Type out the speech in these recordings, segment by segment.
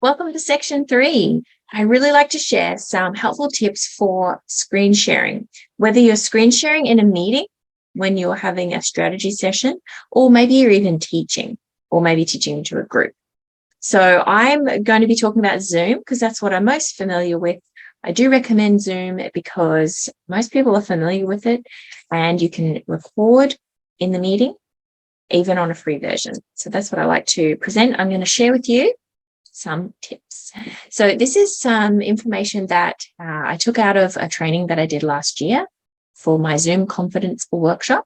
Welcome to section 3. I really like to share some helpful tips for screen sharing, whether you're screen sharing in a meeting when you're having a strategy session, or maybe you're even teaching, or maybe teaching to a group. So I'm going to be talking about Zoom because that's what I'm most familiar with. I do recommend Zoom because most people are familiar with it and you can record in the meeting, even on a free version. So that's what I like to present. I'm going to share with you some tips. So this is some information that I took out of a training that I did last year for my Zoom confidence workshop.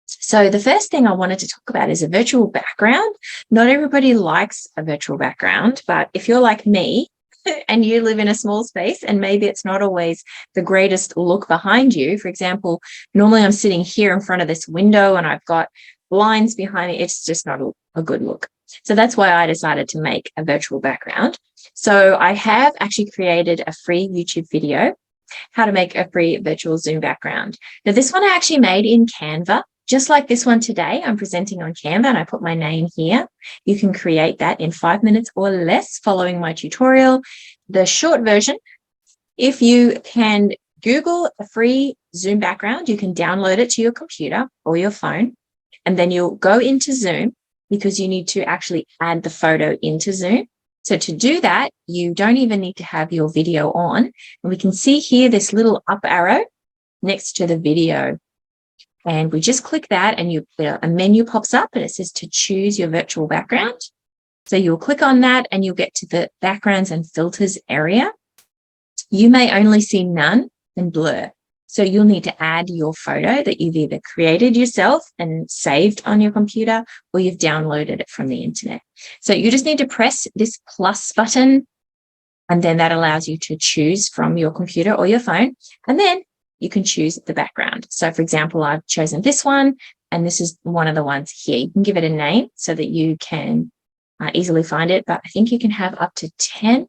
So the first thing I wanted to talk about is a virtual background. Not everybody likes a virtual background, but if you're like me and you live in a small space and maybe it's not always the greatest look behind you, for example, normally I'm sitting here in front of this window and I've got blinds behind me. It's just not a good look. So that's why I decided to make a virtual background. So I have actually created a free YouTube video, how to make a free virtual Zoom background. Now, this one I actually made in Canva, just like this one today. I'm presenting on Canva and I put my name here. You can create that in 5 minutes or less following my tutorial. The short version, if you can Google a free Zoom background, you can download it to your computer or your phone, and then you'll go into Zoom, because you need to actually add the photo into Zoom. So to do that, you don't even need to have your video on. And we can see here this little up arrow next to the video. And we just click that and a menu pops up and it says to choose your virtual background. So you'll click on that and you'll get to the backgrounds and filters area. You may only see none and blur. So you'll need to add your photo that you've either created yourself and saved on your computer, or you've downloaded it from the internet. So you just need to press this plus button, and then that allows you to choose from your computer or your phone, and then you can choose the background. So for example, I've chosen this one, and this is one of the ones here. You can give it a name so that you can easily find it, but I think you can have up to 10,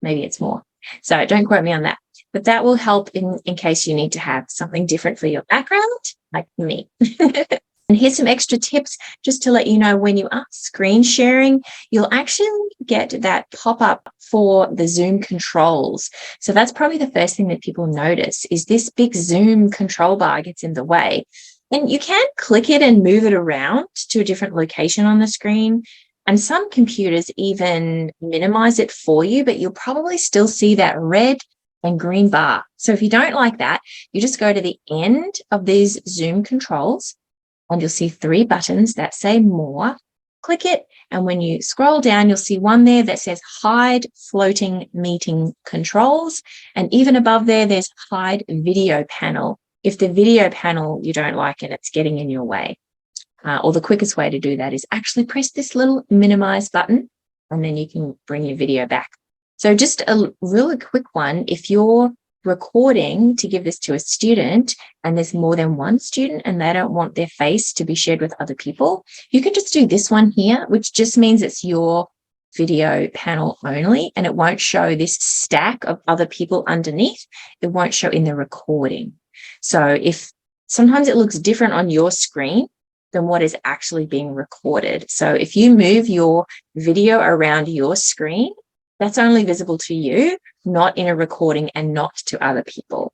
maybe it's more. So don't quote me on that. But that will help in case you need to have something different for your background, like me. And here's some extra tips just to let you know, when you are screen sharing, you'll actually get that pop-up for the Zoom controls. So that's probably the first thing that people notice, is this big Zoom control bar gets in the way. And you can click it and move it around to a different location on the screen. And some computers even minimize it for you, but you'll probably still see that red and green bar. So if you don't like that, you just go to the end of these Zoom controls and you'll see 3 buttons that say more. Click it, and when you scroll down, you'll see one there that says hide floating meeting controls. And even above there, there's hide video panel, if the video panel you don't like and it's getting in your way. Or the quickest way to do that is actually press this little minimize button, and then you can bring your video back. So just a really quick one, if you're recording to give this to a student and there's more than one student and they don't want their face to be shared with other people, you can just do this one here, which just means it's your video panel only, and it won't show this stack of other people underneath. It won't show in the recording. So if sometimes it looks different on your screen than what is actually being recorded. So if you move your video around your screen, that's only visible to you, not in a recording and not to other people.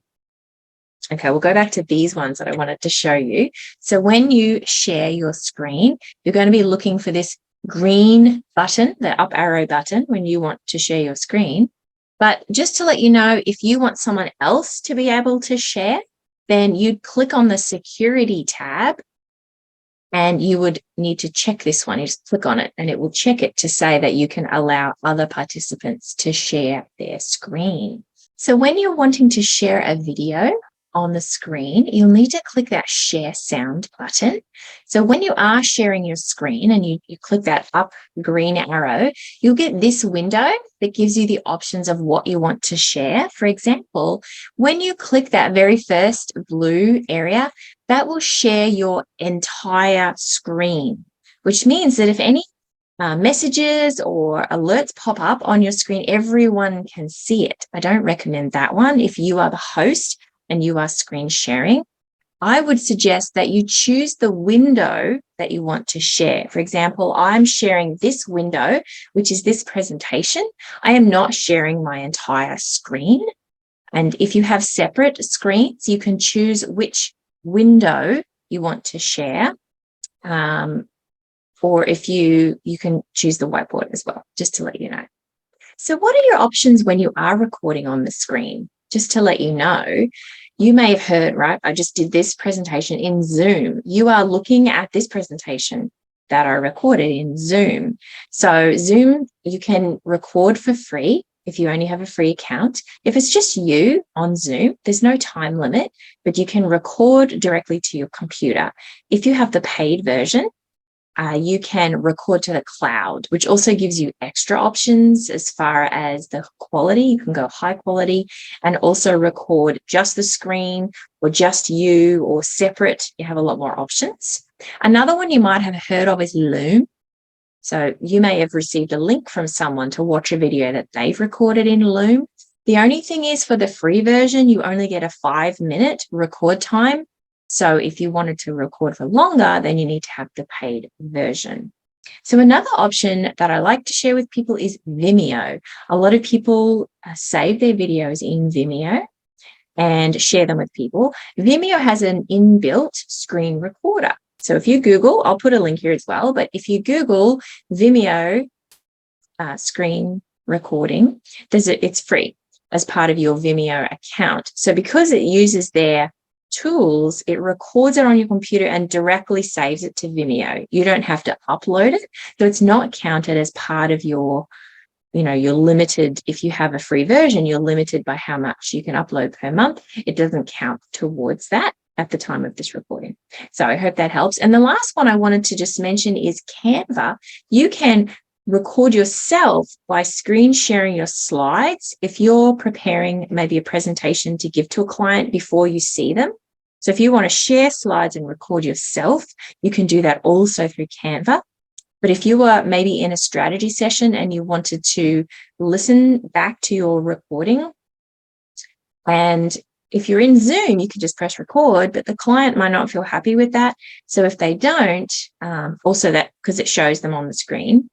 Okay, we'll go back to these ones that I wanted to show you. So when you share your screen, you're going to be looking for this green button, the up arrow button, when you want to share your screen. But just to let you know, if you want someone else to be able to share, then you'd click on the security tab, and you would need to check this one. You just click on it and it will check it to say that you can allow other participants to share their screen. So when you're wanting to share a video on the screen, you'll need to click that share sound button. So when you are sharing your screen and you click that up green arrow, you'll get this window that gives you the options of what you want to share. For example, when you click that very first blue area, that will share your entire screen, which means that if any messages or alerts pop up on your screen, everyone can see it. I don't recommend that one if you are the host and you are screen sharing. I would suggest that you choose the window that you want to share. For example, I'm sharing this window, which is this presentation. I am not sharing my entire screen. And if you have separate screens, you can choose which window you want to share. Or if you can choose the whiteboard as well, just to let you know. So what are your options when you are recording on the screen? Just to let you know, you may have heard, right? I just did this presentation in Zoom. You are looking at this presentation that I recorded in Zoom. So Zoom, you can record for free if you only have a free account. If it's just you on Zoom, there's no time limit, but you can record directly to your computer. If you have the paid version, you can record to the cloud, which also gives you extra options as far as the quality. You can go high quality and also record just the screen or just you or separate. You have a lot more options. Another one you might have heard of is Loom. So you may have received a link from someone to watch a video that they've recorded in Loom. The only thing is, for the free version, you only get a 5-minute record time. So if you wanted to record for longer, then you need to have the paid version. So another option that I like to share with people is Vimeo. A lot of people save their videos in Vimeo and share them with people. Vimeo has an inbuilt screen recorder. So if you Google, I'll put a link here as well, but if you Google Vimeo screen recording, it's free as part of your Vimeo account. So because it uses their tools, it records it on your computer and directly saves it to Vimeo. You don't have to upload it. So it's not counted as part of your, you're limited. If you have a free version, you're limited by how much you can upload per month. It doesn't count towards that at the time of this recording. So I hope that helps. And the last one I wanted to just mention is Canva. You can record yourself by screen sharing your slides if you're preparing maybe a presentation to give to a client before you see them. So if you want to share slides and record yourself, you can do that also through Canva. But if you were maybe in a strategy session and you wanted to listen back to your recording, and if you're in Zoom, you can just press record, but the client might not feel happy with that. So if they don't, also that, because it shows them on the screen.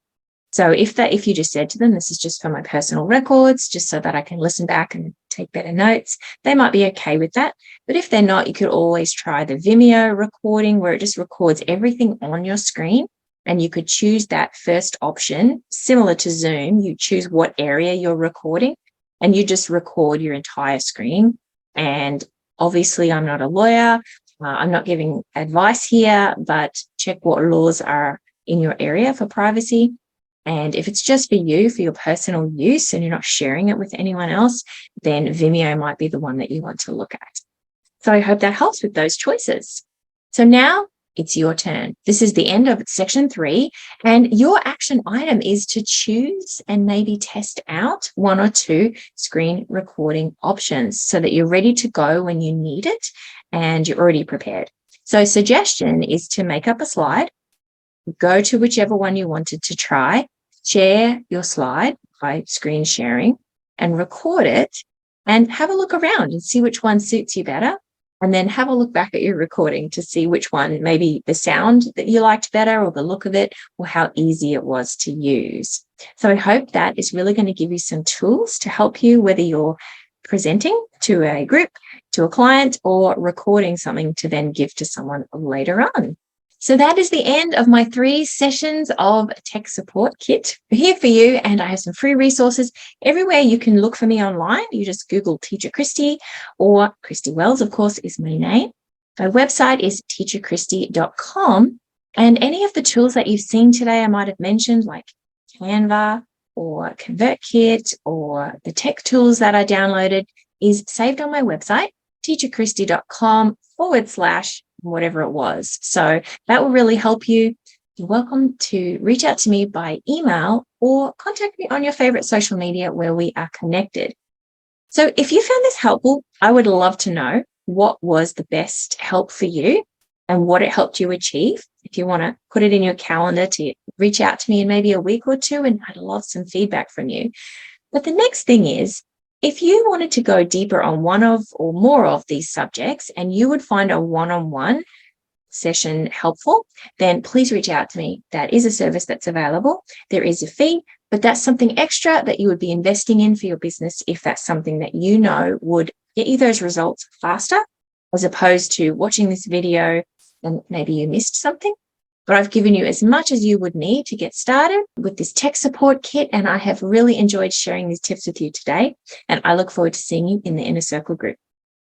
So if you just said to them, this is just for my personal records, just so that I can listen back and take better notes, they might be okay with that. But if they're not, you could always try the Vimeo recording, where it just records everything on your screen. And you could choose that first option, similar to Zoom. You choose what area you're recording and you just record your entire screen. And obviously, I'm not a lawyer. I'm not giving advice here, but check what laws are in your area for privacy. And if it's just for you, for your personal use, and you're not sharing it with anyone else, then Vimeo might be the one that you want to look at. So I hope that helps with those choices. So now it's your turn. This is the end of section 3. And your action item is to choose and maybe test out 1 or 2 screen recording options so that you're ready to go when you need it and you're already prepared. So suggestion is to make up a slide, go to whichever one you wanted to try, share your slide by screen sharing and record it and have a look around and see which one suits you better. And then have a look back at your recording to see which one, maybe the sound that you liked better or the look of it or how easy it was to use. So I hope that is really going to give you some tools to help you, whether you're presenting to a group, to a client, or recording something to then give to someone later on. So that is the end of my 3 sessions of Tech Support Kit. We're here for you, and I have some free resources everywhere. You can look for me online. You just Google Teacher Christy, or Christy Wells, of course, is my name. My website is teacherchristy.com, and any of the tools that you've seen today I might have mentioned, like Canva or ConvertKit or the tech tools that I downloaded, is saved on my website, teacherchristy.com/ whatever it was. So that will really help you. You're welcome to reach out to me by email or contact me on your favorite social media where we are connected. So if you found this helpful, I would love to know what was the best help for you and what it helped you achieve. If you want to put it in your calendar to reach out to me in maybe a week or 2, and I'd love some feedback from you. But the next thing is, If you wanted to go deeper on one of or more of these subjects and you would find a one-on-one session helpful, then please reach out to me. That is a service that's available. There is a fee, but that's something extra that you would be investing in for your business if that's something that you know would get you those results faster, as opposed to watching this video and maybe you missed something. But I've given you as much as you would need to get started with this tech support kit, and I have really enjoyed sharing these tips with you today. And I look forward to seeing you in the Inner Circle group.